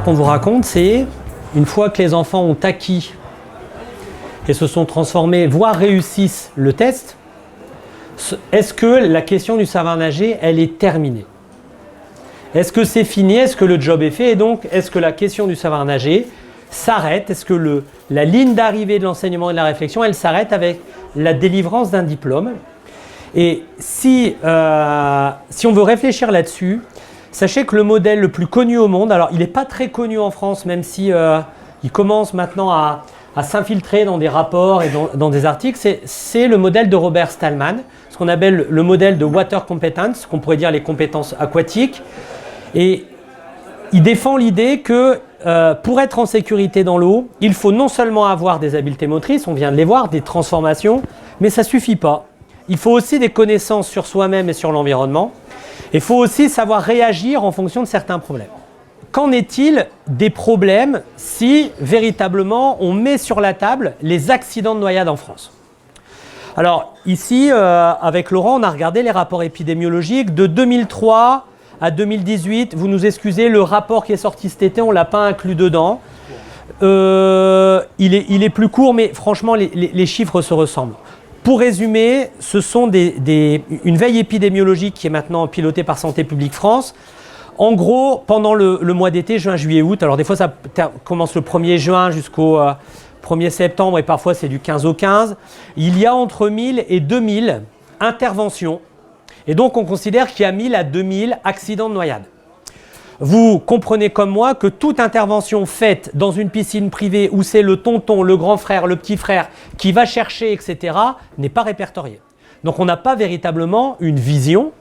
qu'on vous raconte, c'est une fois que les enfants ont acquis et se sont transformés, voire réussissent le test, est-ce que la question du savoir nager, elle est terminée? Est-ce que c'est fini? Est-ce que le job est fait? Et donc, est-ce que la question du savoir nager s'arrête? Est-ce que la ligne d'arrivée de l'enseignement et de la réflexion, elle s'arrête avec la délivrance d'un diplôme? Et si on veut réfléchir là-dessus, sachez que le modèle le plus connu au monde, alors il n'est pas très connu en France, même si il commence maintenant à s'infiltrer dans des rapports et dans des articles, c'est le modèle de Robert Stallman, ce qu'on appelle le modèle de water competence, qu'on pourrait dire les compétences aquatiques. Et il défend l'idée que pour être en sécurité dans l'eau, il faut non seulement avoir des habiletés motrices, on vient de les voir, des transformations, mais ça ne suffit pas. Il faut aussi des connaissances sur soi-même et sur l'environnement. Il faut aussi savoir réagir en fonction de certains problèmes. Qu'en est-il des problèmes si véritablement on met sur la table les accidents de noyade en France? Alors ici, avec Laurent, on a regardé les rapports épidémiologiques de 2003 à 2018. Vous nous excusez, le rapport qui est sorti cet été, on ne l'a pas inclus dedans. Il est plus court, mais franchement, les chiffres se ressemblent. Pour résumer, ce sont une veille épidémiologique qui est maintenant pilotée par Santé publique France. En gros, pendant le mois d'été, juin, juillet, août, alors des fois ça commence le 1er juin jusqu'au 1er septembre et parfois c'est du 15 au 15, il y a entre 1000 et 2000 interventions. Et donc on considère qu'il y a 1000 à 2000 accidents de noyade. Vous comprenez comme moi que toute intervention faite dans une piscine privée où c'est le tonton, le grand frère, le petit frère qui va chercher, etc., n'est pas répertoriée. Donc on n'a pas véritablement une vision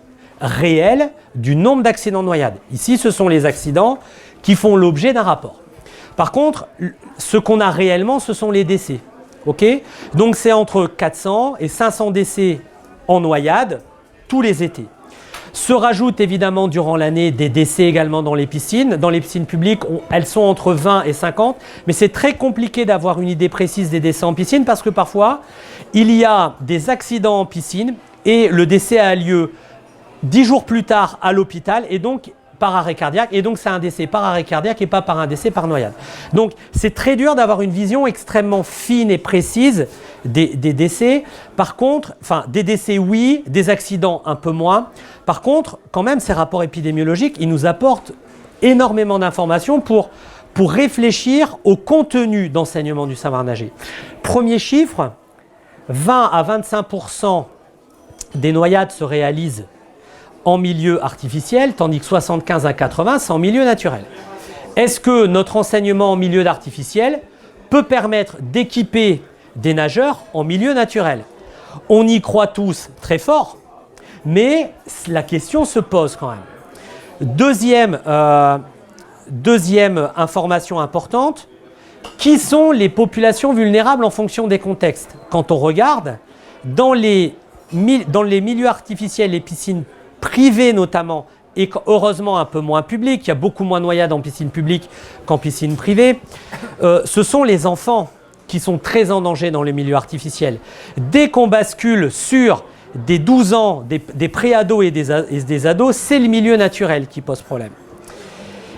réelle du nombre d'accidents de noyade. Ici, ce sont les accidents qui font l'objet d'un rapport. Par contre, ce qu'on a réellement, ce sont les décès. Okay, donc c'est entre 400 et 500 décès en noyade tous les étés. Se rajoutent évidemment durant l'année des décès également dans les piscines. Dans les piscines publiques, elles sont entre 20 et 50, mais c'est très compliqué d'avoir une idée précise des décès en piscine parce que parfois, il y a des accidents en piscine et le décès a lieu 10 jours plus tard à l'hôpital et donc par arrêt cardiaque. Et donc c'est un décès par arrêt cardiaque et pas par un décès par noyade. Donc c'est très dur d'avoir une vision extrêmement fine et précise des décès. Par contre, enfin des décès oui, des accidents un peu moins. Par contre, quand même, ces rapports épidémiologiques, ils nous apportent énormément d'informations pour réfléchir au contenu d'enseignement du savoir nager. Premier chiffre, 20 à 25% des noyades se réalisent en milieu artificiel, tandis que 75 à 80, c'est en milieu naturel. Est-ce que notre enseignement en milieu artificiel peut permettre d'équiper des nageurs en milieu naturel? On y croit tous très fort, mais la question se pose quand même. Deuxième information importante, qui sont les populations vulnérables en fonction des contextes? Quand on regarde, dans les milieux artificiels, les piscines privées notamment, et heureusement un peu moins publiques, il y a beaucoup moins de noyades en piscine publique qu'en piscine privée, ce sont les enfants qui sont très en danger dans les milieux artificiels. Dès qu'on bascule sur des 12 ans, des pré-ados et des ados, c'est le milieu naturel qui pose problème.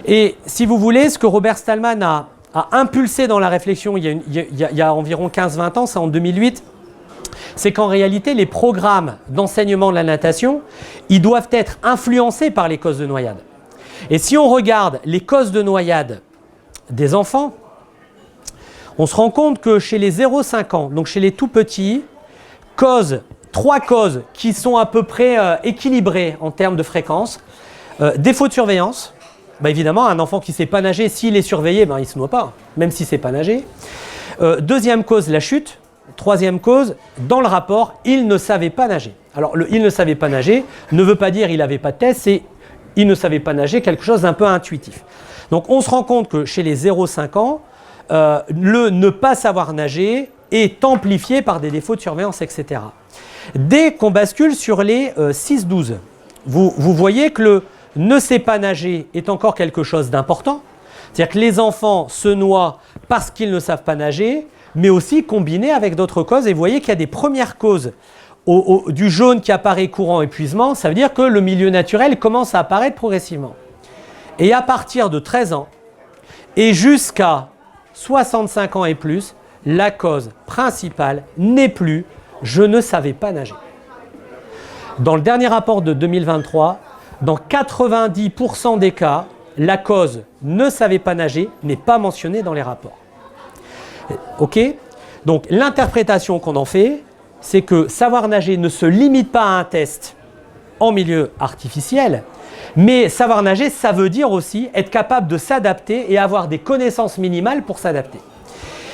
Et si vous voulez, ce que Robert Stallman a impulsé dans la réflexion il y a environ 15-20 ans, c'est en 2008, c'est qu'en réalité, les programmes d'enseignement de la natation, ils doivent être influencés par les causes de noyade. Et si on regarde les causes de noyade des enfants, on se rend compte que chez les 0,5 ans, donc chez les tout petits, trois causes qui sont à peu près équilibrées en termes de fréquence. Défaut de surveillance. Bah évidemment, un enfant qui ne sait pas nager, s'il est surveillé, il ne se noie pas, même s'il ne sait pas nager. Deuxième cause, la chute. Troisième cause, dans le rapport, il ne savait pas nager. Alors, il ne savait pas nager ne veut pas dire il n'avait pas de test, c'est il ne savait pas nager, quelque chose d'un peu intuitif. Donc, on se rend compte que chez les 0,5 ans, le ne pas savoir nager est amplifié par des défauts de surveillance, etc. Dès qu'on bascule sur les 6-12, vous voyez que le ne sait pas nager est encore quelque chose d'important. C'est-à-dire que les enfants se noient parce qu'ils ne savent pas nager, mais aussi combiné avec d'autres causes. Et vous voyez qu'il y a des premières causes du jaune qui apparaît courant épuisement. Ça veut dire que le milieu naturel commence à apparaître progressivement. Et à partir de 13 ans, Et jusqu'à 65 ans et plus, la cause principale n'est plus « je ne savais pas nager ». Dans le dernier rapport de 2023, dans 90% des cas, la cause « ne savait pas nager » n'est pas mentionnée dans les rapports. Ok? Donc l'interprétation qu'on en fait, c'est que savoir nager ne se limite pas à un test en milieu artificiel, mais savoir nager, ça veut dire aussi être capable de s'adapter et avoir des connaissances minimales pour s'adapter.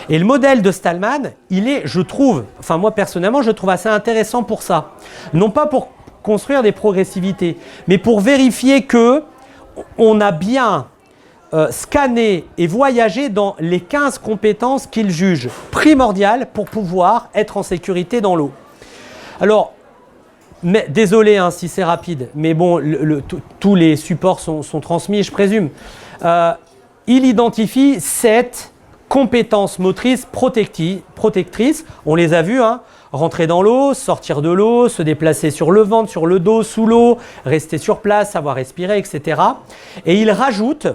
Et le modèle de Stallman, il est, je trouve, enfin moi personnellement, je trouve assez intéressant pour ça. Non pas pour construire des progressivités, mais pour vérifier que on a bien scanné et voyagé dans les 15 compétences qu'il juge primordiales pour pouvoir être en sécurité dans l'eau. Alors, mais, désolé hein, si c'est rapide, mais bon, tous les supports sont transmis, je présume. Il identifie 7 compétences motrices protectrices. On les a vues, hein, rentrer dans l'eau, sortir de l'eau, se déplacer sur le ventre, sur le dos, sous l'eau, rester sur place, savoir respirer, etc. Et il rajoute,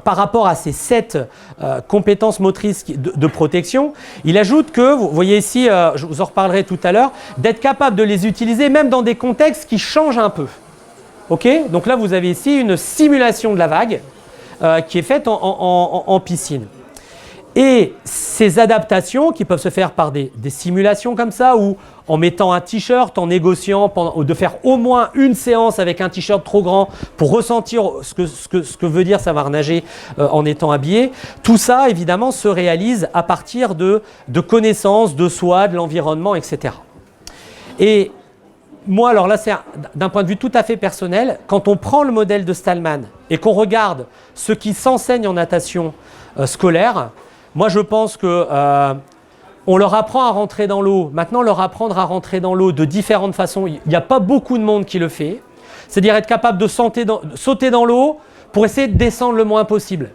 par rapport à ces 7 compétences motrices de protection, il ajoute que, vous voyez ici, je vous en reparlerai tout à l'heure, d'être capable de les utiliser même dans des contextes qui changent un peu. Ok? Donc là, vous avez ici une simulation de la vague qui est faite en piscine. Et ces adaptations qui peuvent se faire par des simulations comme ça, ou en mettant un t-shirt, en négociant, ou de faire au moins une séance avec un t-shirt trop grand pour ressentir ce que veut dire savoir nager en étant habillé, tout ça évidemment se réalise à partir de connaissances de soi, de l'environnement, etc. Et moi, alors là, c'est d'un point de vue tout à fait personnel, quand on prend le modèle de Stallman et qu'on regarde ce qui s'enseigne en natation scolaire, moi, je pense que on leur apprend à rentrer dans l'eau. Maintenant, leur apprendre à rentrer dans l'eau de différentes façons, il n'y a pas beaucoup de monde qui le fait. C'est-à-dire être capable de sauter dans l'eau pour essayer de descendre le moins possible.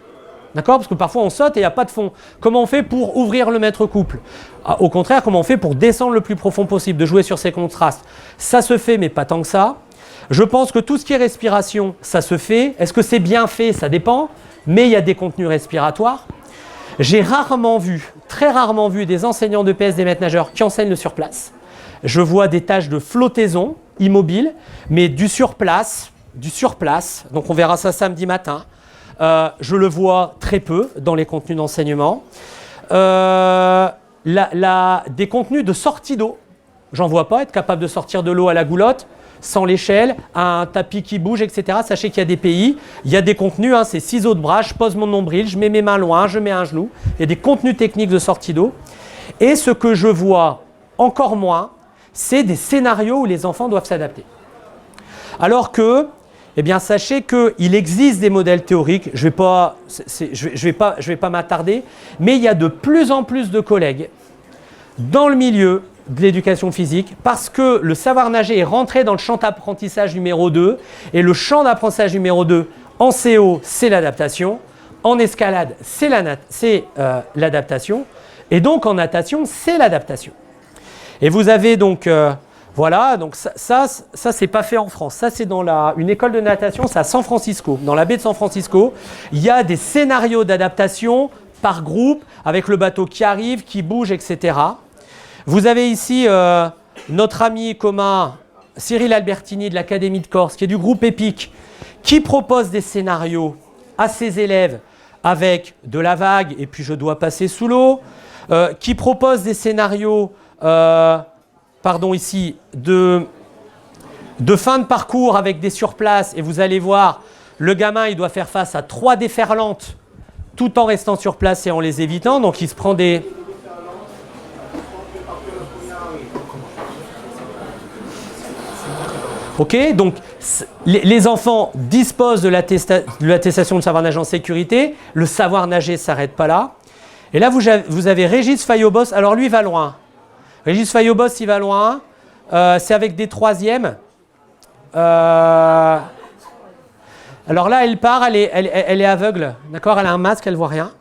D'accord? Parce que parfois, on saute et il n'y a pas de fond. Comment on fait pour ouvrir le mètre couple? Au contraire, comment on fait pour descendre le plus profond possible, de jouer sur ces contrastes? Ça se fait, mais pas tant que ça. Je pense que tout ce qui est respiration, ça se fait. Est-ce que c'est bien fait? Ça dépend. Mais il y a des contenus respiratoires. J'ai très rarement vu des enseignants de PS, des maîtres nageurs qui enseignent le surplace. Je vois des tâches de flottaison immobile, mais du surplace, donc on verra ça samedi matin. Je le vois très peu dans les contenus d'enseignement. Des contenus de sortie d'eau, j'en vois pas, être capable de sortir de l'eau à la goulotte, sans l'échelle, un tapis qui bouge, etc. Sachez qu'il y a des pays, il y a des contenus, hein, c'est ciseaux de bras, je pose mon nombril, je mets mes mains loin, je mets un genou. Il y a des contenus techniques de sortie d'eau. Et ce que je vois encore moins, c'est des scénarios où les enfants doivent s'adapter. Alors que, eh bien, sachez qu'il existe des modèles théoriques, je vais pas m'attarder, mais il y a de plus en plus de collègues dans le milieu de l'éducation physique parce que le savoir nager est rentré dans le champ d'apprentissage numéro 2 et le champ d'apprentissage numéro 2 en CO, c'est l'adaptation, en escalade, c'est l'adaptation et donc en natation, c'est l'adaptation. Et vous avez donc, voilà, donc ça c'est pas fait en France, ça c'est dans une école de natation, c'est à San Francisco, dans la baie de San Francisco, il y a des scénarios d'adaptation par groupe avec le bateau qui arrive, qui bouge, etc. Vous avez ici notre ami commun Cyril Albertini de l'Académie de Corse, qui est du groupe EPIC, qui propose des scénarios à ses élèves avec de la vague et puis je dois passer sous l'eau, qui propose des scénarios ici, de fin de parcours avec des surplaces et vous allez voir, le gamin il doit faire face à 3 déferlantes tout en restant sur place et en les évitant, donc il se prend des... Ok, donc les enfants disposent de l'attestation de savoir nager en sécurité. Le savoir nager ne s'arrête pas là. Et là, vous avez Régis Fayobos. Alors lui, il va loin. Régis Fayobos, il va loin. C'est avec des troisièmes. Alors là, elle part, elle est aveugle. D'accord, elle a un masque, elle ne voit rien.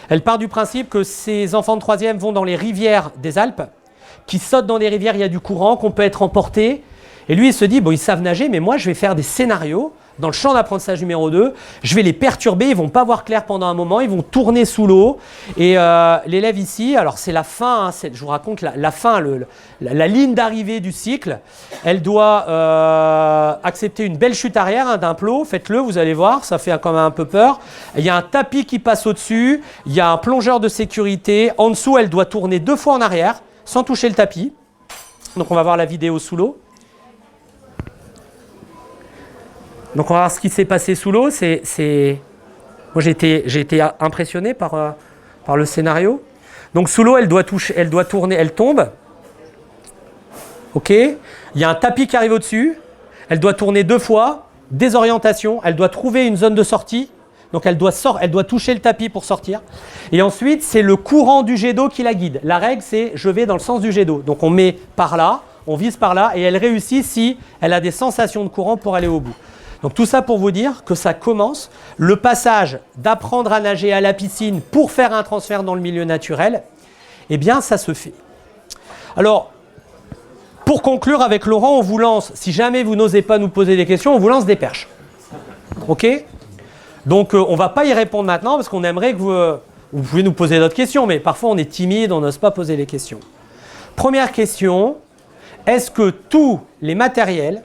Elle part du principe que ces enfants de troisième vont dans les rivières des Alpes, qui sautent dans des rivières, il y a du courant, qu'on peut être emporté. Et lui, il se dit, bon, ils savent nager, mais moi, je vais faire des scénarios dans le champ d'apprentissage numéro 2. Je vais les perturber, ils ne vont pas voir clair pendant un moment, ils vont tourner sous l'eau. Et l'élève ici, alors c'est la fin, hein, je vous raconte la fin, la ligne d'arrivée du cycle. Elle doit accepter une belle chute arrière hein, d'un plot. Faites-le, vous allez voir, ça fait quand même un peu peur. Il y a un tapis qui passe au-dessus, il y a un plongeur de sécurité. En dessous, elle doit tourner 2 fois en arrière, sans toucher le tapis. Donc on va voir la vidéo sous l'eau. Donc on va voir ce qui s'est passé sous l'eau. Moi j'ai été impressionné par le scénario. Donc sous l'eau, elle doit tourner, elle tombe. Ok. Il y a un tapis qui arrive au-dessus. Elle doit tourner 2 fois. Désorientation. Elle doit trouver une zone de sortie. Donc elle doit toucher le tapis pour sortir. Et ensuite, c'est le courant du jet d'eau qui la guide. La règle, c'est je vais dans le sens du jet d'eau. Donc on met par là, on vise par là, et elle réussit si elle a des sensations de courant pour aller au bout. Donc tout ça pour vous dire que ça commence, le passage d'apprendre à nager à la piscine pour faire un transfert dans le milieu naturel, eh bien ça se fait. Alors, pour conclure avec Laurent, on vous lance, si jamais vous n'osez pas nous poser des questions, on vous lance des perches. Ok ? Donc on ne va pas y répondre maintenant parce qu'on aimerait que vous pouvez nous poser d'autres questions, mais parfois on est timide, on n'ose pas poser les questions. Première question, est-ce que tous les matériels,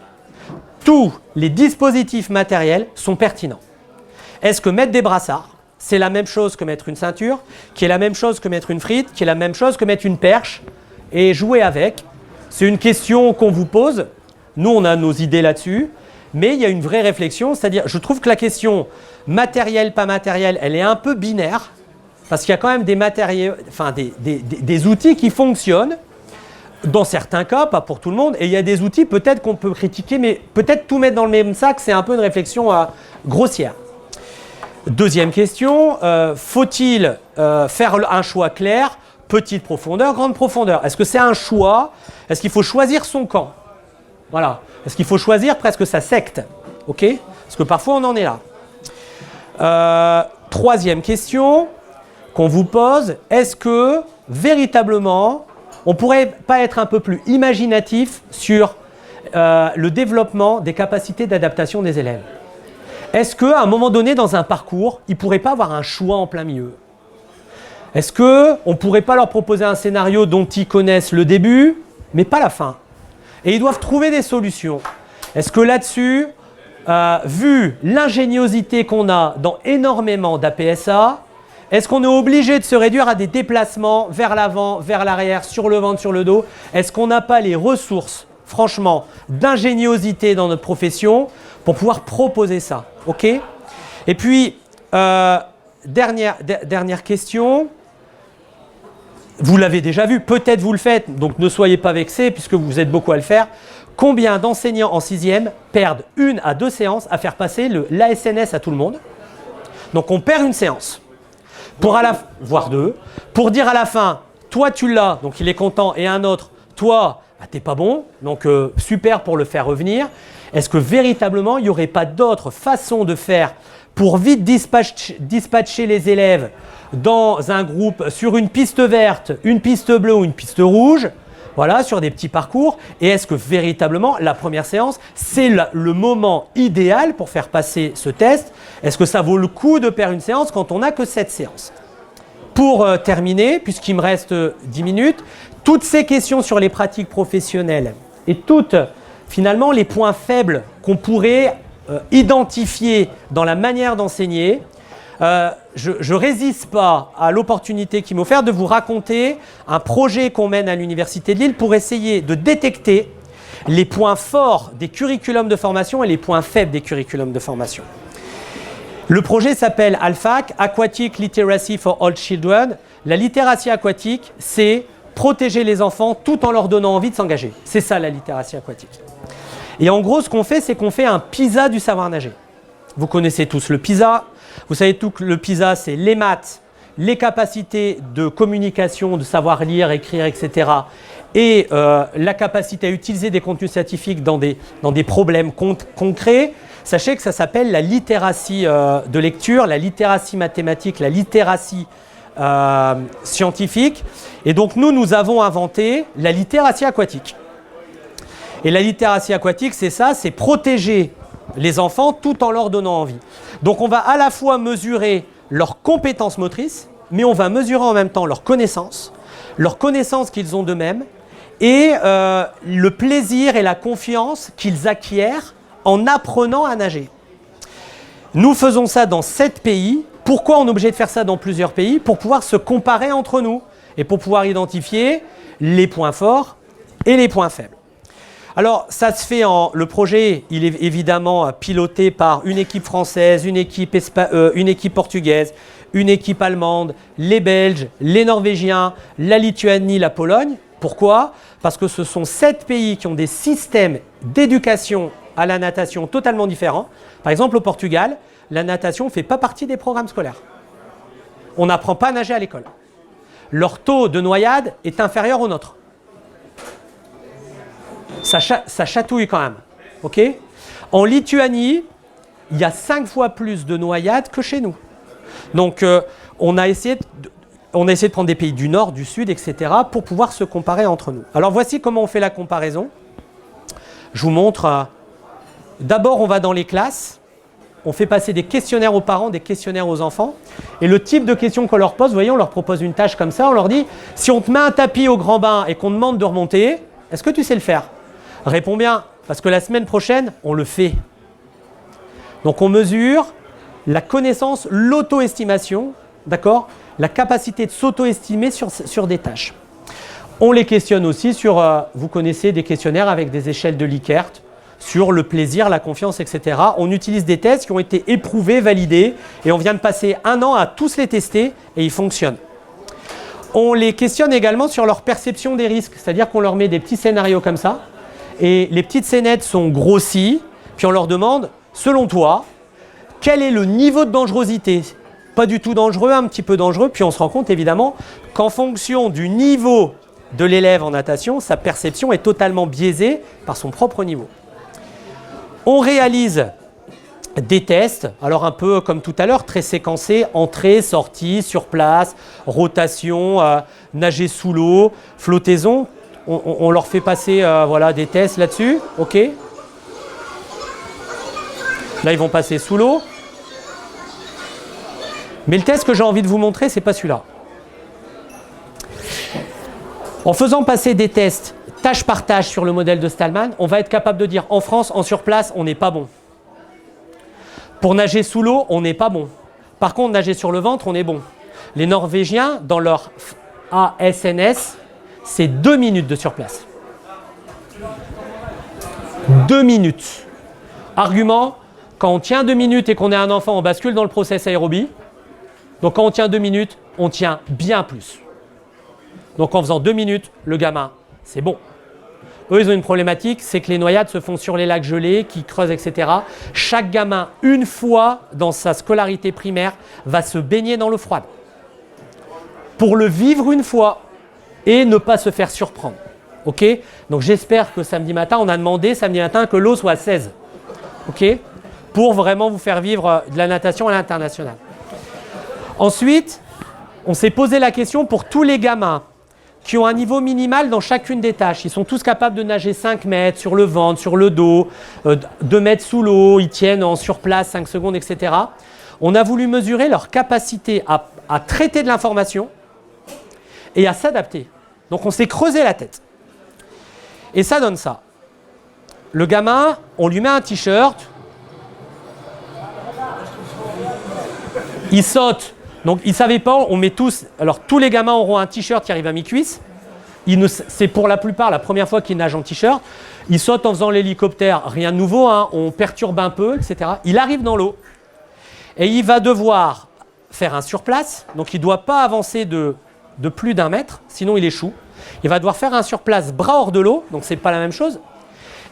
tous les dispositifs matériels sont pertinents? Est-ce que mettre des brassards, c'est la même chose que mettre une ceinture, qui est la même chose que mettre une frite, qui est la même chose que mettre une perche et jouer avec? C'est une question qu'on vous pose. Nous, on a nos idées là-dessus, mais il y a une vraie réflexion. C'est-à-dire, je trouve que la question matériel, pas matériel, elle est un peu binaire parce qu'il y a quand même des matériels, enfin des outils qui fonctionnent. Dans certains cas, pas pour tout le monde, et il y a des outils peut-être qu'on peut critiquer, mais peut-être tout mettre dans le même sac, c'est un peu une réflexion grossière. Deuxième question, faut-il faire un choix clair, petite profondeur, grande profondeur? Est-ce que c'est un choix? Est-ce qu'il faut choisir son camp? Voilà. Est-ce qu'il faut choisir presque sa secte? Ok? Parce que parfois on en est là. Troisième question qu'on vous pose, est-ce que véritablement on ne pourrait pas être un peu plus imaginatif sur le développement des capacités d'adaptation des élèves? Est-ce qu'à un moment donné, dans un parcours, ils ne pourraient pas avoir un choix en plein milieu? Est-ce qu'on ne pourrait pas leur proposer un scénario dont ils connaissent le début, mais pas la fin? Et ils doivent trouver des solutions. Est-ce que là-dessus, vu l'ingéniosité qu'on a dans énormément d'APSA, est-ce qu'on est obligé de se réduire à des déplacements vers l'avant, vers l'arrière, sur le ventre, sur le dos? Est-ce qu'on n'a pas les ressources, franchement, d'ingéniosité dans notre profession pour pouvoir proposer ça? Ok? Et puis, dernière question. Vous l'avez déjà vu, peut-être vous le faites, donc ne soyez pas vexés puisque vous êtes beaucoup à le faire. Combien d'enseignants en 6e perdent 1 à 2 séances à faire passer l'ASNS à tout le monde? Donc on perd une séance. Voire 2, pour dire à la fin, toi tu l'as, donc il est content, et un autre, toi, bah, t'es pas bon, donc super pour le faire revenir. Est-ce que véritablement, il n'y aurait pas d'autres façons de faire pour vite dispatcher les élèves dans un groupe sur une piste verte, une piste bleue ou une piste rouge, voilà, sur des petits parcours? Et est-ce que véritablement, la première séance, c'est le moment idéal pour faire passer ce test? Est-ce que ça vaut le coup de perdre une séance quand on n'a que 7 séances? Pour terminer, puisqu'il me reste 10 minutes, toutes ces questions sur les pratiques professionnelles et toutes, finalement, les points faibles qu'on pourrait identifier dans la manière d'enseigner, je ne résiste pas à l'opportunité qui m'est offerte de vous raconter un projet qu'on mène à l'Université de Lille pour essayer de détecter les points forts des curriculums de formation et les points faibles des curriculums de formation. Le projet s'appelle ALPHAC, Aquatic Literacy for All Children. La littératie aquatique, c'est protéger les enfants tout en leur donnant envie de s'engager. C'est ça la littératie aquatique. Et en gros, ce qu'on fait, c'est qu'on fait un PISA du savoir nager. Vous connaissez tous le PISA. Vous savez tout que le PISA, c'est les maths, les capacités de communication, de savoir lire, écrire, etc. Et la capacité à utiliser des contenus scientifiques dans des problèmes concrets. Sachez que ça s'appelle la littératie de lecture, la littératie mathématique, la littératie scientifique. Et donc nous avons inventé la littératie aquatique. Et la littératie aquatique, c'est ça, c'est protéger les enfants tout en leur donnant envie. Donc on va à la fois mesurer leurs compétences motrices, mais on va mesurer en même temps leurs connaissances qu'ils ont d'eux-mêmes, et le plaisir et la confiance qu'ils acquièrent en apprenant à nager. Nous faisons ça dans 7 pays. Pourquoi on est obligé de faire ça dans plusieurs pays? Pour pouvoir se comparer entre nous et pour pouvoir identifier les points forts et les points faibles. Alors, ça se fait le projet, il est évidemment piloté par une équipe française, une équipe portugaise, une équipe allemande, les Belges, les Norvégiens, la Lituanie, la Pologne. Pourquoi? Parce que ce sont 7 pays qui ont des systèmes d'éducation à la natation totalement différents. Par exemple, au Portugal, la natation ne fait pas partie des programmes scolaires. On n'apprend pas à nager à l'école. Leur taux de noyade est inférieur au nôtre. Ça chatouille quand même. Okay? En Lituanie, il y a 5 fois plus de noyades que chez nous. Donc, on a essayé de prendre des pays du nord, du sud, etc. pour pouvoir se comparer entre nous. Alors, voici comment on fait la comparaison. Je vous montre. D'abord, on va dans les classes. On fait passer des questionnaires aux parents, des questionnaires aux enfants. Et le type de questions qu'on leur pose, vous voyez, on leur propose une tâche comme ça. On leur dit, si on te met un tapis au grand bain et qu'on te demande de remonter, est-ce que tu sais le faire? Réponds bien, parce que la semaine prochaine, on le fait. Donc, on mesure la connaissance, l'auto-estimation, d'accord? La capacité de s'auto-estimer sur des tâches. On les questionne aussi sur, vous connaissez des questionnaires avec des échelles de Likert, sur le plaisir, la confiance, etc. On utilise des tests qui ont été éprouvés, validés, et on vient de passer 1 an à tous les tester, et ils fonctionnent. On les questionne également sur leur perception des risques, c'est-à-dire qu'on leur met des petits scénarios comme ça, et les petites scénettes sont grossies, puis on leur demande, selon toi, quel est le niveau de dangerosité? Pas du tout dangereux, un petit peu dangereux, puis on se rend compte évidemment qu'en fonction du niveau de l'élève en natation, sa perception est totalement biaisée par son propre niveau. On réalise des tests, alors un peu comme tout à l'heure, très séquencés, entrée, sortie, sur place, rotation, nager sous l'eau, flottaison. On leur fait passer voilà, des tests là-dessus, ok. Là, ils vont passer sous l'eau. Mais le test que j'ai envie de vous montrer, ce n'est pas celui-là. En faisant passer des tests tâche par tâche sur le modèle de Stallman, on va être capable de dire en France, en surplace, on n'est pas bon. Pour nager sous l'eau, on n'est pas bon. Par contre, nager sur le ventre, on est bon. Les Norvégiens, dans leur ASNS, c'est 2 minutes de surplace. 2 minutes. Argument, quand on tient 2 minutes et qu'on est un enfant, on bascule dans le process aérobie. Donc quand on tient 2 minutes, on tient bien plus. Donc en faisant 2 minutes, le gamin, c'est bon. Eux, ils ont une problématique, c'est que les noyades se font sur les lacs gelés, qui creusent, etc. Chaque gamin, une fois dans sa scolarité primaire, va se baigner dans l'eau froide. Pour le vivre une fois et ne pas se faire surprendre. Ok? Donc j'espère que samedi matin, on a demandé samedi matin que l'eau soit à 16. Ok? Pour vraiment vous faire vivre de la natation à l'international. Ensuite, on s'est posé la question pour tous les gamins qui ont un niveau minimal dans chacune des tâches. Ils sont tous capables de nager 5 mètres sur le ventre, sur le dos, 2 mètres sous l'eau, ils tiennent en surplace 5 secondes, etc. On a voulu mesurer leur capacité à traiter de l'information et à s'adapter. Donc on s'est creusé la tête. Et ça donne ça. Le gamin, on lui met un t-shirt, il saute. Donc, ils ne savaient pas, on met tous. Alors, tous les gamins auront un t-shirt qui arrive à mi-cuisse. C'est pour la plupart la première fois qu'ils nagent en t-shirt. Ils sautent en faisant l'hélicoptère, rien de nouveau, hein, on perturbe un peu, etc. Il arrive dans l'eau et il va devoir faire un surplace. Donc, il ne doit pas avancer de plus d'1 mètre, sinon il échoue. Il va devoir faire un surplace bras hors de l'eau, donc ce n'est pas la même chose.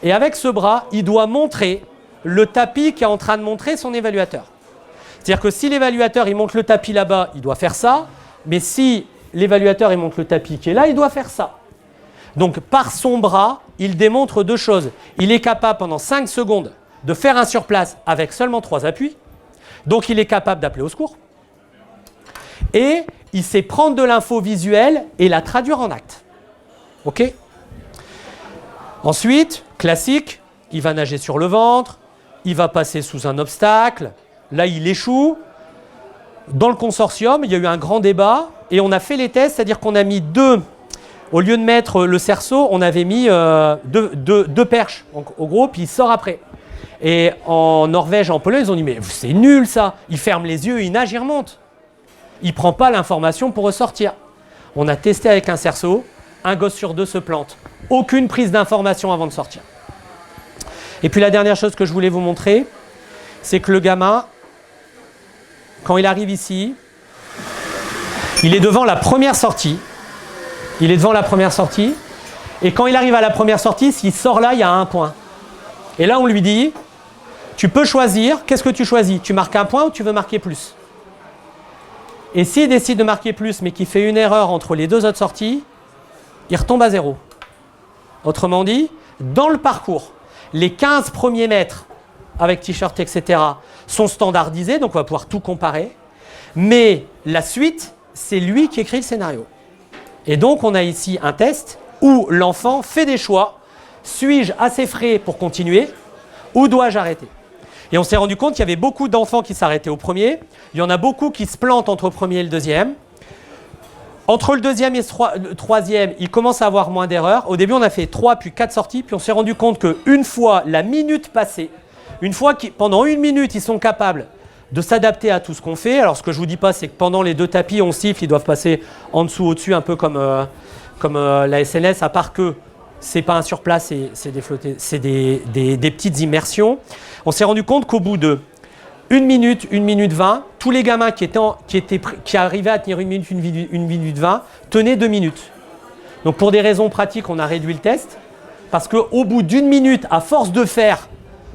Et avec ce bras, il doit montrer le tapis qui est en train de montrer son évaluateur. C'est-à-dire que si l'évaluateur il montre le tapis là-bas, il doit faire ça. Mais si l'évaluateur il montre le tapis qui est là, il doit faire ça. Donc par son bras, il démontre 2 choses. Il est capable pendant 5 secondes de faire un surplace avec seulement 3 appuis. Donc il est capable d'appeler au secours. Et il sait prendre de l'info visuelle et la traduire en acte. Ok ? Ensuite, classique, il va nager sur le ventre, il va passer sous un obstacle, là il échoue. Dans le consortium, il y a eu un grand débat et on a fait les tests, c'est-à-dire qu'on a mis au lieu de mettre le cerceau, on avait mis deux perches, donc, au gros, puis il sort après. Et en Norvège, en Pologne, ils ont dit mais c'est nul ça, il ferme les yeux, il nage, il remonte. Il ne prend pas l'information pour ressortir. On a testé avec un cerceau, un gosse sur 2 se plante. Aucune prise d'information avant de sortir. Et puis la dernière chose que je voulais vous montrer, c'est que le gamin, quand il arrive ici, il est devant la première sortie. Il est devant la première sortie. Et quand il arrive à la première sortie, s'il sort là, il y a 1 point. Et là, on lui dit, tu peux choisir, qu'est-ce que tu choisis? Tu marques 1 point ou tu veux marquer plus? Et s'il décide de marquer plus, mais qu'il fait une erreur entre les 2 autres sorties, il retombe à 0. Autrement dit, dans le parcours, les 15 premiers mètres, avec t-shirt, etc., sont standardisés, donc on va pouvoir tout comparer. Mais la suite, c'est lui qui écrit le scénario. Et donc, on a ici un test où l'enfant fait des choix. Suis-je assez frais pour continuer ou dois-je arrêter? Et on s'est rendu compte qu'il y avait beaucoup d'enfants qui s'arrêtaient au premier. Il y en a beaucoup qui se plantent entre le premier et le deuxième. Entre le deuxième et le troisième, il commence à avoir moins d'erreurs. Au début, on a fait 3 puis 4 sorties. Puis on s'est rendu compte qu'une fois la minute passée, une fois que pendant 1 minute, ils sont capables de s'adapter à tout ce qu'on fait. Alors, ce que je ne vous dis pas, c'est que pendant les 2 tapis, on siffle, ils doivent passer en dessous, au-dessus, un peu comme la SNS, à part que ce n'est pas un surplace, c'est des petites immersions. On s'est rendu compte qu'au bout de 1 minute 20, tous les gamins qui arrivaient à tenir 1 minute 20 tenaient 2 minutes. Donc, pour des raisons pratiques, on a réduit le test, parce qu'au bout d'1 minute, à force de faire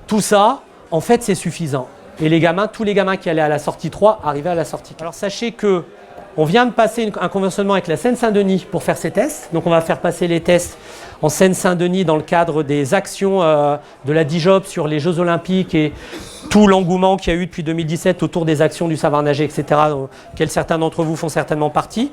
tout ça, en fait, c'est suffisant. Et tous les gamins qui allaient à la sortie 3 arrivaient à la sortie. Alors sachez que on vient de passer un conventionnement avec la Seine-Saint-Denis pour faire ces tests. Donc on va faire passer les tests en Seine-Saint-Denis dans le cadre des actions de la DIJOP sur les Jeux Olympiques et tout l'engouement qu'il y a eu depuis 2017 autour des actions du savoir nager, etc., auxquelles certains d'entre vous font certainement partie.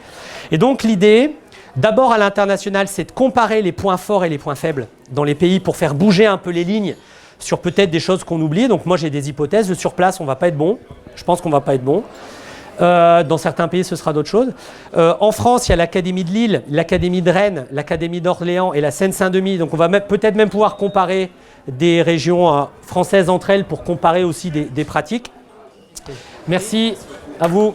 Et donc l'idée, d'abord à l'international, c'est de comparer les points forts et les points faibles dans les pays pour faire bouger un peu les lignes sur peut-être des choses qu'on oublie. Donc moi j'ai des hypothèses. Le surplace, on ne va pas être bon. Je pense qu'on ne va pas être bon. Dans certains pays, ce sera d'autres choses. En France, il y a l'Académie de Lille, l'Académie de Rennes, l'Académie d'Orléans et la Seine-Saint-Denis. Donc on va peut-être même pouvoir comparer des régions françaises entre elles pour comparer aussi des pratiques. Merci à vous.